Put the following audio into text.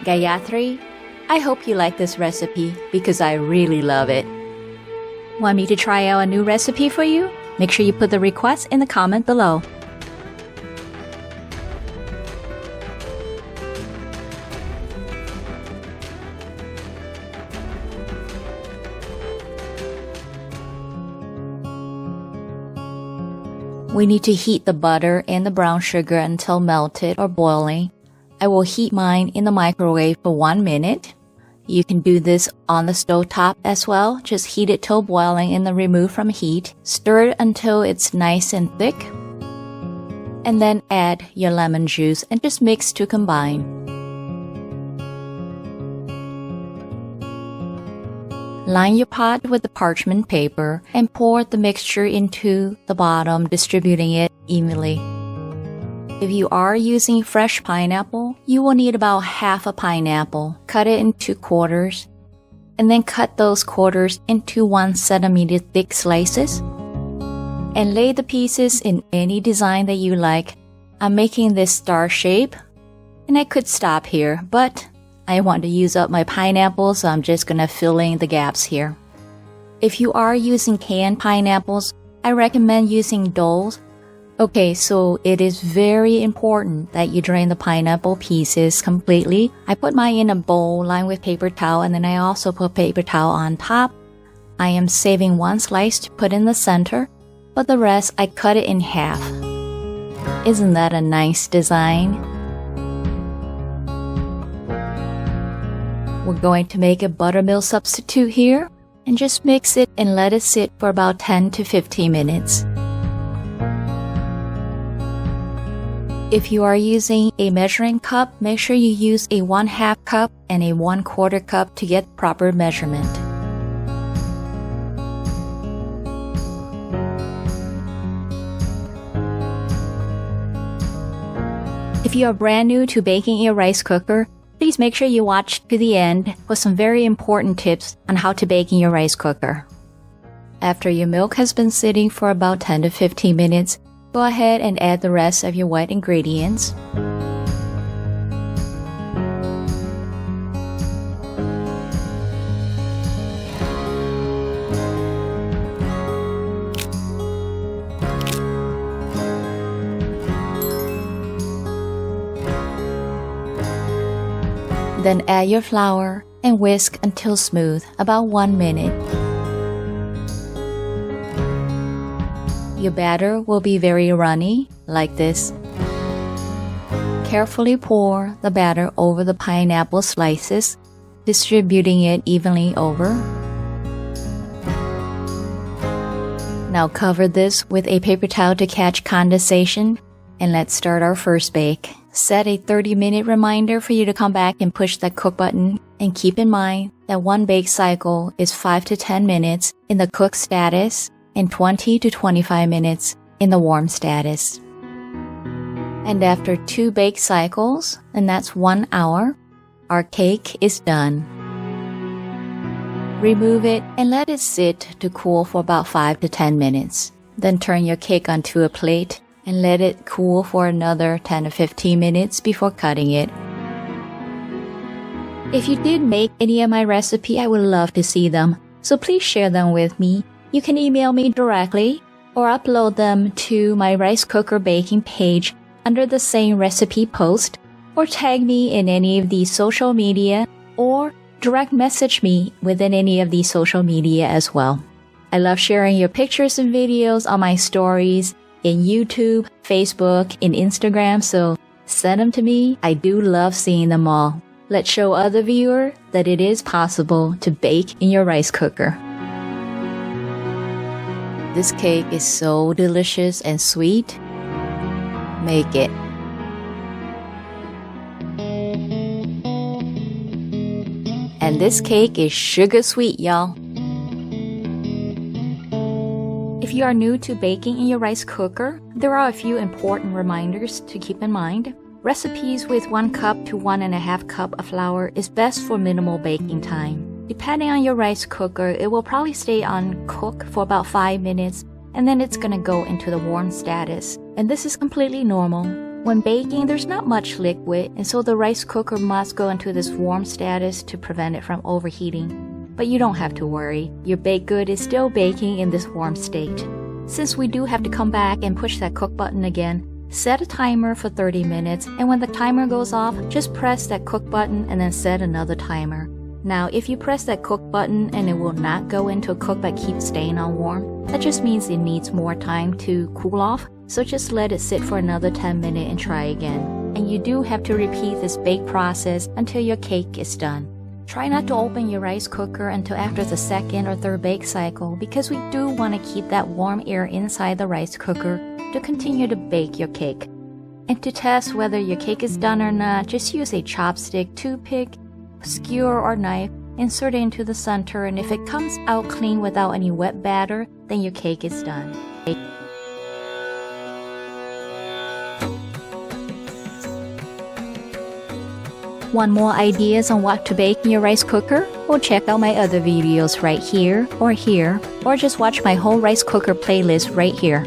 Gayatri, I hope you like this recipe because I really love it. Want me to try out a new recipe for you? Make sure you put the request in the comment below. We need to heat the butter and the brown sugar until melted or boiling. I will heat mine in the microwave for 1 minute. You can do this on the stove top as well. Just heat it till boiling and then remove from heat. Stir it until it's nice and thick. And then add your lemon juice and just mix to combine. Line your pot with the parchment paper and pour the mixture into the bottom, distributing it evenly. If you are using fresh pineapple, you will need about half a pineapple. Cut it into quarters, and then cut those quarters into 1 centimeter thick slices. And lay the pieces in any design that you like. I'm making this star shape, and I could stop here, but I want to use up my pineapple, so I'm just gonna fill in the gaps here. If you are using canned pineapples, I recommend using Dole's. Okay, so it is very important that you drain the pineapple pieces completely. I put mine in a bowl lined with paper towel, and then I also put paper towel on top. I am saving 1 slice to put in the center, but the rest I cut it in half. Isn't that a nice design? We're going to make a buttermilk substitute here, and just mix it and let it sit for about 10 to 15 minutes. If you are using a measuring cup, make sure you use a 1/2 cup and a 1/4 cup to get proper measurement. If you are brand new to baking in a rice cooker, please make sure you watch to the end for some very important tips on how to bake in your rice cooker. After your milk has been sitting for about 10 to 15 minutes, go ahead and add the rest of your wet ingredients. Then add your flour and whisk until smooth, about 1 minute. Your batter will be very runny, like this. Carefully pour the batter over the pineapple slices, distributing it evenly over. Now cover this with a paper towel to catch condensation, and let's start our first bake. Set a 30-minute reminder for you to come back and push that cook button, and keep in mind that 1 bake cycle is 5 to 10 minutes in the cook status and 20 to 25 minutes in the warm status. And after 2 bake cycles, and that's 1 hour, our cake is done. Remove it and let it sit to cool for about 5 to 10 minutes. Then turn your cake onto a plate and let it cool for another 10 to 15 minutes before cutting it. If you did make any of my recipe, I would love to see them, so please share them with me. You can email me directly or upload them to my rice cooker baking page under the same recipe post, or tag me in any of these social media, or direct message me within any of these social media as well. I love sharing your pictures and videos on my stories in YouTube, Facebook, and Instagram, so send them to me. I do love seeing them all. Let's show other viewers that it is possible to bake in your rice cooker. This cake is so delicious and sweet. Make it. And this cake is sugar sweet, y'all. If you are new to baking in your rice cooker, there are a few important reminders to keep in mind. Recipes with 1 cup to 1.5 cup of flour is best for minimal baking time. Depending on your rice cooker, it will probably stay on cook for about 5 minutes, and then it's gonna go into the warm status. And this is completely normal. When baking, there's not much liquid, and so the rice cooker must go into this warm status to prevent it from overheating. But you don't have to worry, your baked good is still baking in this warm state. Since we do have to come back and push that cook button again, set a timer for 30 minutes, and when the timer goes off, just press that cook button and then set another timer. Now, if you press that cook button and it will not go into a cook but keeps staying on warm, that just means it needs more time to cool off, so just let it sit for another 10 minutes and try again. And you do have to repeat this bake process until your cake is done. Try not to open your rice cooker until after the second or third bake cycle because we do want to keep that warm air inside the rice cooker to continue to bake your cake. And to test whether your cake is done or not, just use a chopstick, toothpick, skewer or knife, insert it into the center, and if it comes out clean without any wet batter, then your cake is done. Want more ideas on what to bake in your rice cooker? Well, check out my other videos right here, or just watch my whole rice cooker playlist right here.